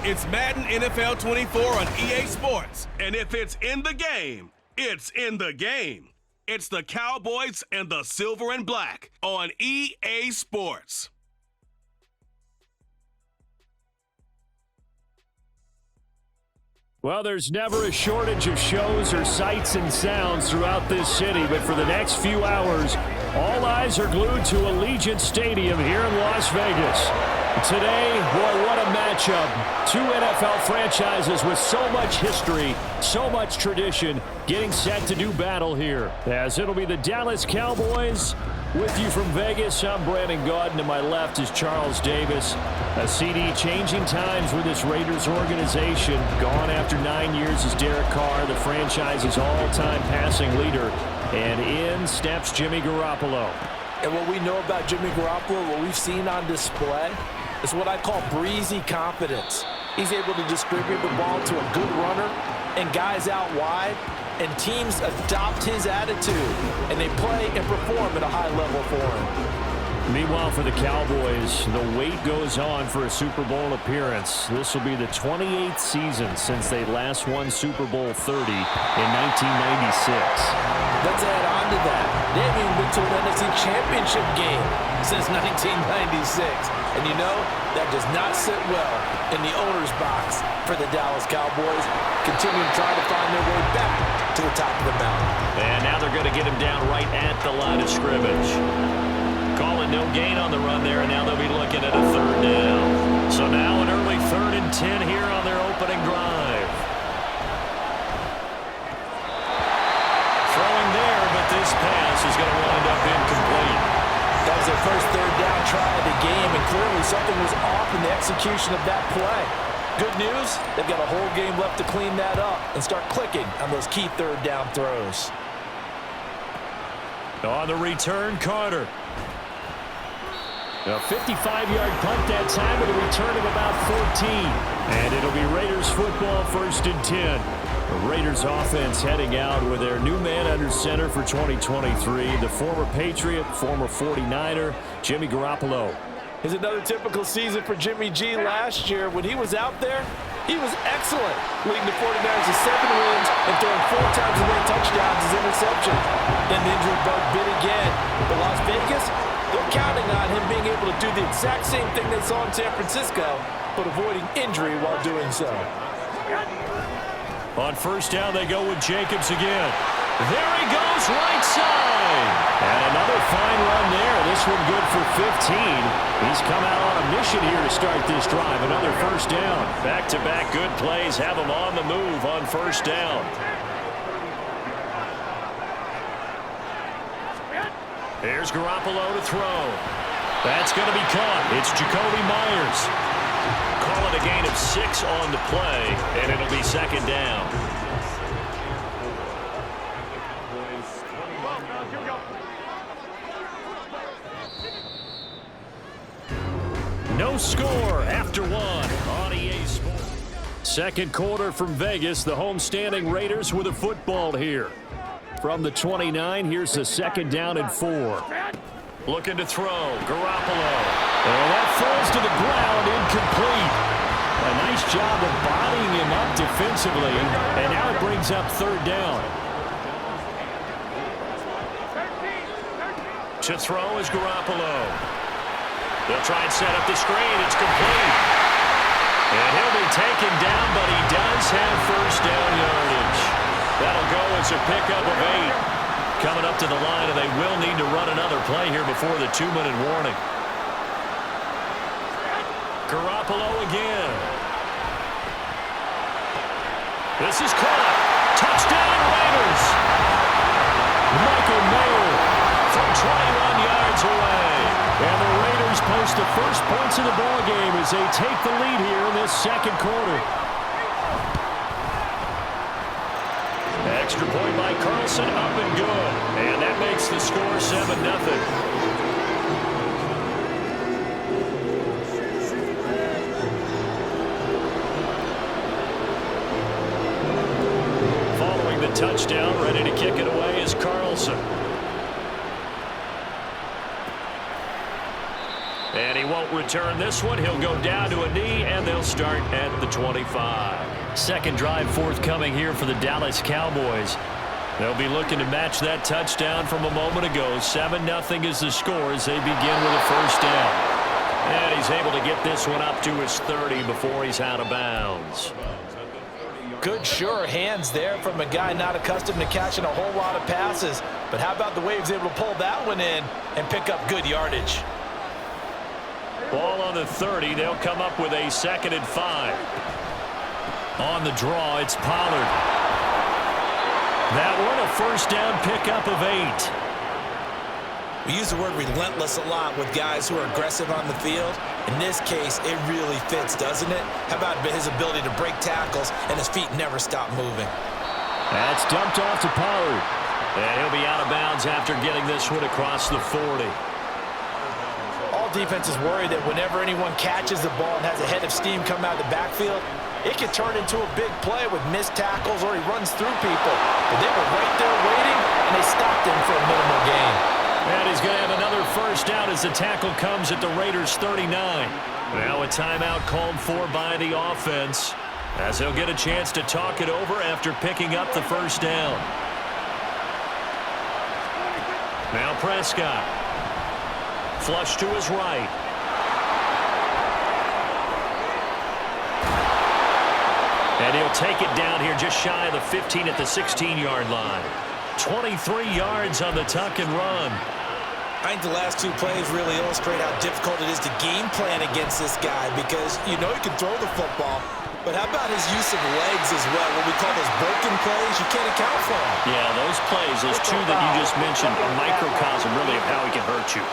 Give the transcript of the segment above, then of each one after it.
It's Madden NFL 24 on EA Sports. And if it's in the game, it's in the game. It's the Cowboys and the Silver and Black on EA Sports. Well, there's never a shortage of shows or sights and sounds throughout this city, but for the next few hours, all eyes are glued to Allegiant Stadium here in Las Vegas. Today, boy, what a matchup. Two NFL franchises with so much history, so much tradition, getting set to do battle here. As it'll be the Dallas Cowboys. With you from Vegas, I'm Brandon Gaudin. To my left is Charles Davis. A CD changing times with this Raiders organization. Gone after 9 years is Derek Carr, the franchise's all-time passing leader. And in steps Jimmy Garoppolo. And what we know about Jimmy Garoppolo, what we've seen on display, is what I call breezy confidence. He's able to distribute the ball to a good runner and guys out wide, and teams adopt his attitude, and they play and perform at a high level for him. Meanwhile, for the Cowboys, the wait goes on for a Super Bowl appearance. This will be the 28th season since they last won Super Bowl 30 in 1996. Let's add on to that. They haven't even been to an NFC Championship game since 1996. And you know, that does not sit well in the owner's box for the Dallas Cowboys, continuing to try to find their way back to the top of the mountain. And now they're going to get him down right at the line of scrimmage. Calling no gain on the run there, and now they'll be looking at a third down. So now an early 3rd and 10 here on their opening drive. Throwing there, but this pass is going to wind up incomplete. That was their first third down try of the game, and clearly something was off in the execution of that play. Good news, they've got a whole game left to clean that up and start clicking on those key third down throws. On the return, Carter. A 55-yard punt that time with a return of about 14. And it'll be Raiders football, 1st and 10. The Raiders offense heading out with their new man under center for 2023, the former Patriot, former 49er, Jimmy Garoppolo. It's another typical season for Jimmy G. Last year, when he was out there, he was excellent, leading the 49ers to 7 wins and throwing 4 times as many touchdowns as interceptions. Then the injury bug bit again. But Las Vegas, they're counting on him being able to do the exact same thing they saw in San Francisco, but avoiding injury while doing so. On 1st down, they go with Jacobs again. There he goes, right side. And another fine run there. This one good for 15. He's come out on a mission here to start this drive. Another 1st down. Back-to-back good plays have him on the move on 1st down. Here's Garoppolo to throw. That's going to be caught. It's Jacoby Myers. Call it a gain of 6 on the play, and it'll be 2nd down. No score after 1 on EA Sports. 2nd quarter from Vegas. The homestanding Raiders with a football here. From the 29, here's the 2nd down and 4. Looking to throw, Garoppolo. And that falls to the ground, incomplete. A nice job of bodying him up defensively, and now it brings up 3rd down. To throw is Garoppolo. They'll try and set up the screen. It's complete. And he'll be taken down, but he does have 1st down yardage. That'll go as a pickup of 8. Coming up to the line, and they will need to run another play here before the 2-minute warning. Garoppolo again. This is caught. Touchdown, Raiders. Michael Mayer from 21 yards away. And the Raiders post the first points of the ballgame as they take the lead here in this 2nd quarter. Extra point by Carlson, up and good. And that makes the score 7-0. Following the touchdown, ready to kick it away is Carlson. And he won't return this one. He'll go down to a knee, and they'll start at the 25. Second drive forthcoming here for the Dallas Cowboys. They'll be looking to match that touchdown from a moment ago. 7-0 is the score as they begin with a first down. And he's able to get this one up to his 30 before he's out of bounds. Good, sure hands there from a guy not accustomed to catching a whole lot of passes. But how about the way he was able to pull that one in and pick up good yardage? Ball on the 30. They'll come up with a 2nd and 5. On the draw, it's Pollard. That one, a first down pickup of 8. We use the word relentless a lot with guys who are aggressive on the field. In this case, it really fits, doesn't it? How about his ability to break tackles and his feet never stop moving? That's dumped off to Pollard. And he'll be out of bounds after getting this one across the 40. All defenses worry that whenever anyone catches the ball and has a head of steam come out of the backfield, it can turn into a big play with missed tackles or he runs through people. But they were right there waiting, and they stopped him for a minimal gain. And he's going to have another first down as the tackle comes at the Raiders' 39. Now a timeout called for by the offense as he'll get a chance to talk it over after picking up the first down. Now Prescott. Flush to his right. And he'll take it down here just shy of the 15 at the 16-yard line. 23 yards on the tuck and run. I think the last two plays really illustrate how difficult it is to game plan against this guy because you know he can throw the football, but how about his use of legs as well? What we call those broken plays, you can't account for them. Yeah, those plays, those two that you just mentioned, a microcosm really of how he can hurt you.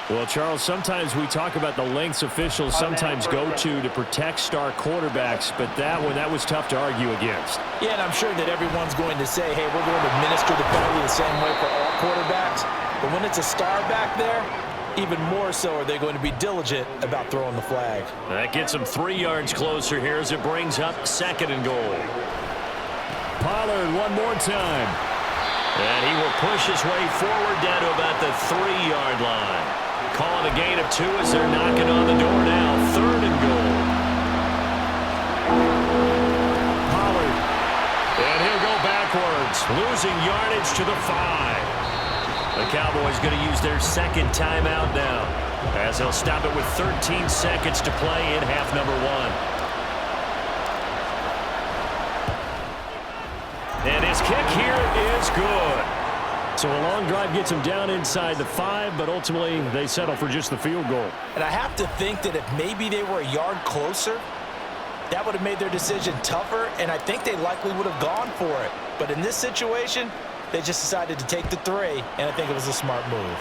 Well, Charles, sometimes we talk about the lengths officials sometimes go to protect star quarterbacks, but that one, that was tough to argue against. Yeah, and I'm sure that everyone's going to say, hey, we're going to administer the penalty the same way for all quarterbacks. But when it's a star back there, even more so are they going to be diligent about throwing the flag. That gets him 3 yards closer here as it brings up 2nd and goal. Pollard one more time. And he will push his way forward down to about the 3-yard line. Calling a gain of 2 as they're knocking on the door now. 3rd and goal. Pollard. And he'll go backwards, losing yardage to the 5. The Cowboys going to use their 2nd timeout now as they'll stop it with 13 seconds to play in half number 1. And his kick here is good. So a long drive gets him down inside the 5, but ultimately they settle for just the field goal. And I have to think that if maybe they were a yard closer, that would have made their decision tougher, and I think they likely would have gone for it. But in this situation, they just decided to take the 3, and I think it was a smart move.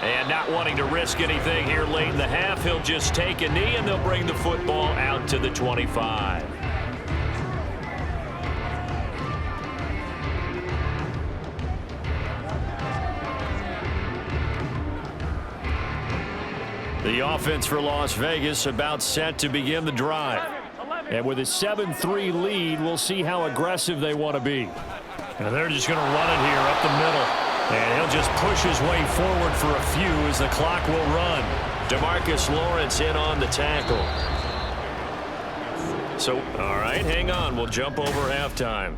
And not wanting to risk anything here late in the half, he'll just take a knee, and they'll bring the football out to the 25. The offense for Las Vegas about set to begin the drive. And with a 7-3 lead, we'll see how aggressive they want to be. And they're just going to run it here up the middle. And he'll just push his way forward for a few as the clock will run. DeMarcus Lawrence in on the tackle. So, all right, hang on. We'll jump over halftime.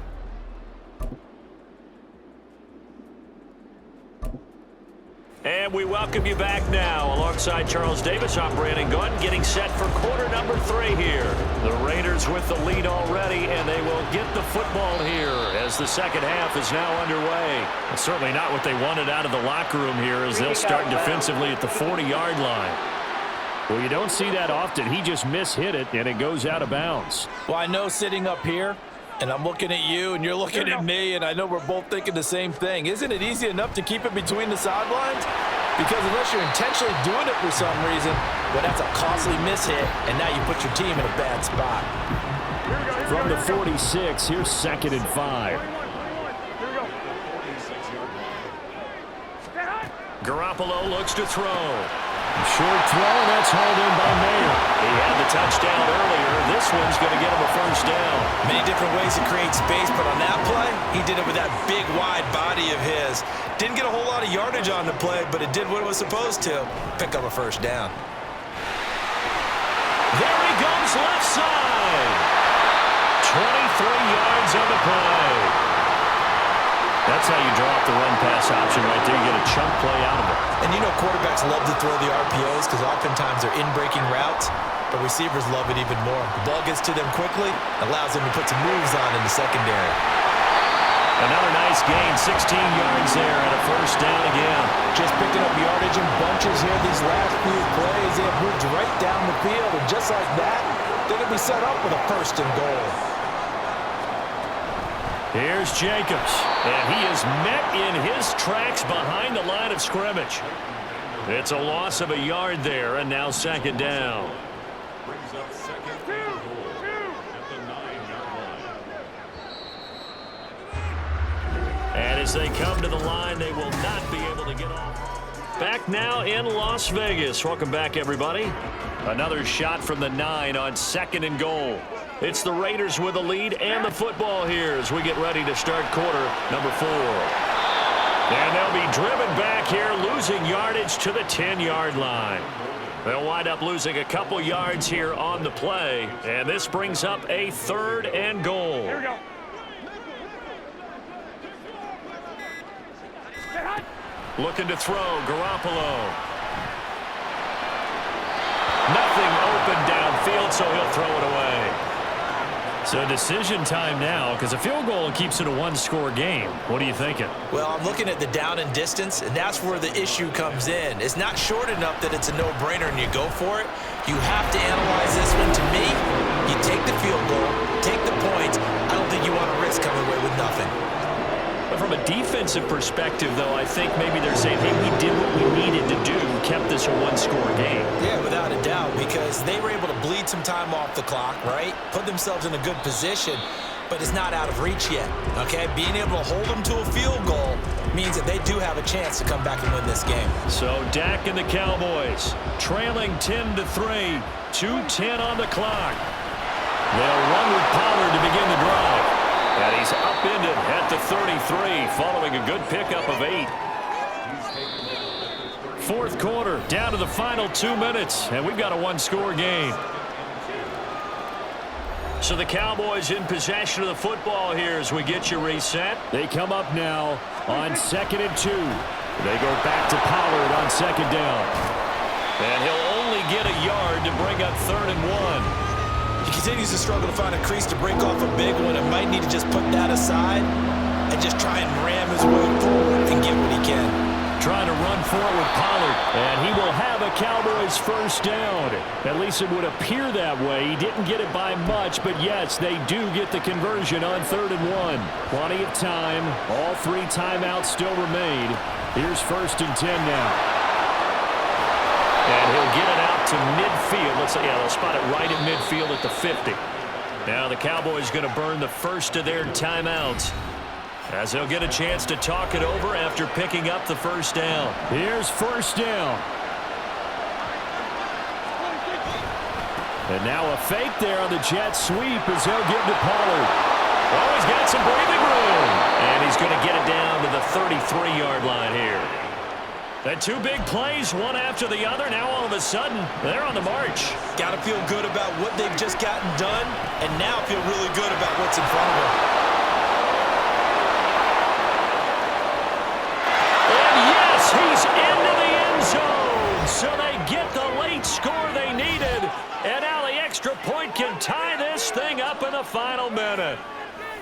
And we welcome you back now. Alongside Charles Davis, I'm Brandon Gunn, getting set for quarter number 3 here. The Raiders with the lead already, and they will get the football here as the second half is now underway. And certainly not what they wanted out of the locker room here as they'll start defensively at the 40-yard line. Well, you don't see that often. He just mishit it, and it goes out of bounds. Well, I know sitting up here, and I'm looking at you, and you're looking at me, and I know we're both thinking the same thing. Isn't it easy enough to keep it between the sidelines? Because unless you're intentionally doing it for some reason, well, that's a costly mishit, and now you put your team in a bad spot. From the 46, here's 2nd and 5. Garoppolo looks to throw. Short throw, that's hauled in by Mayer. He had the touchdown earlier. This one's going to get him a first down. Many different ways to create space, but on that play, he did it with that big, wide body of his. Didn't get a whole lot of yardage on the play, but it did what it was supposed to. Pick up a first down. There he goes left side. 23 yards on the play. That's how you draw up the run-pass option right there. You get a chunk play out of it. And you know quarterbacks love to throw the RPOs because oftentimes they're in-breaking routes, but receivers love it even more. The ball gets to them quickly, allows them to put some moves on in the secondary. Another nice gain, 16 yards there and a first down again. Just picking up yardage in bunches here these last few plays. They have moved right down the field, and just like that, they're going to be set up with a first and goal. Here's Jacobs, and he is met in his tracks behind the line of scrimmage. It's a loss of a yard there, and now second down. Brings up second and goal at the 9-yard line. And as they come to the line, they will not be able to get off. Back now in Las Vegas. Welcome back, everybody. Another shot from the 9 on second and goal. It's the Raiders with the lead and the football here as we get ready to start quarter number 4. And they'll be driven back here, losing yardage to the 10-yard line. They'll wind up losing a couple yards here on the play, and this brings up a third and goal. Here we go. Looking to throw, Garoppolo. Nothing open downfield, so he'll throw it away. So decision time now, because a field goal keeps it a one-score game. What are you thinking? Well, I'm looking at the down and distance, and that's where the issue comes in. It's not short enough that it's a no-brainer and you go for it. You have to analyze this one. To me, you take the field goal, take the points. I don't think you want to risk coming away with nothing. But from a defensive perspective, though, I think maybe they're saying, hey, we did what we needed to do, kept this a one-score game. Yeah, without a doubt, because they were able to bleed some time off the clock, right? Put themselves in a good position, but it's not out of reach yet, okay? Being able to hold them to a field goal means that they do have a chance to come back and win this game. So Dak and the Cowboys trailing 10-3, 2:10 on the clock. They'll run with Pollard to begin the drive. And he's upended at the 33 following a good pickup of 8. Fourth quarter, down to the final 2 minutes, and we've got a one-score game. So the Cowboys in possession of the football here as we get you reset. They come up now on 2nd and 2. They go back to Pollard on 2nd down. And he'll only get a yard to bring up 3rd and 1. He continues to struggle to find a crease to break off a big one and might need to just put that aside and just try and ram his way forward and get what he can. Trying to run forward with Pollard, and he will have a Cowboys first down. At least it would appear that way. He didn't get it by much, but yes, they do get the conversion on 3rd and 1. Plenty of time. All 3 timeouts still remain. Here's 1st and 10 now. And he'll get it out to midfield. Let's say, yeah, they'll spot it right at midfield at the 50. Now the Cowboys going to burn the first of their timeouts as they'll get a chance to talk it over after picking up the first down. Here's 1st down. And now a fake there on the jet sweep as they'll get to Pollard. Oh, he's got some breathing room. And he's going to get it down to the 33-yard line here. And 2 big plays, one after the other. Now all of a sudden, they're on the march. Got to feel good about what they've just gotten done, and now feel really good about what's in front of them. And yes, he's into the end zone. So they get the late score they needed. And now the extra point can tie this thing up in the final minute.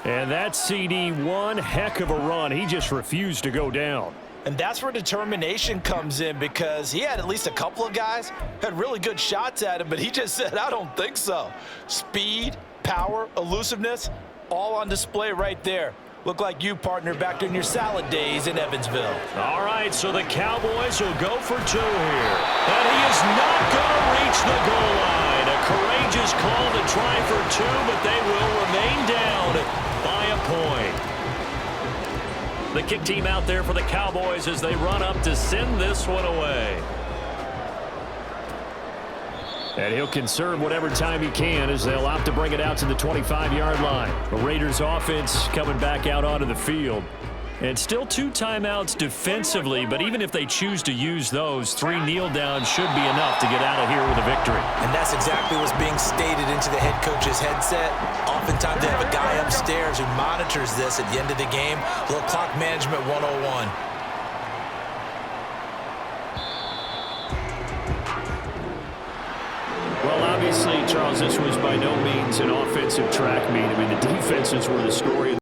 And that CD, one heck of a run. He just refused to go down. And that's where determination comes in, because he had at least a couple of guys had really good shots at him, but he just said, I don't think so. Speed, power, elusiveness, all on display right there. Look like you, partner, back in your salad days in Evansville. All right, so the Cowboys will go for 2 here. And he is not going to reach the goal line. A courageous call to try for 2, but they will remain down by a point. The kick team out there for the Cowboys as they run up to send this one away. And he'll conserve whatever time he can as they'll opt to bring it out to the 25-yard line. The Raiders offense coming back out onto the field. And still 2 timeouts defensively, but even if they choose to use those, 3 kneel downs should be enough to get out of here with a victory. And that's exactly what's being stated into the head coach's headset. Oftentimes they have a guy upstairs who monitors this at the end of the game. A little clock management 101. Well, obviously, Charles, this was by no means an offensive track meet. I mean, the defenses were the story.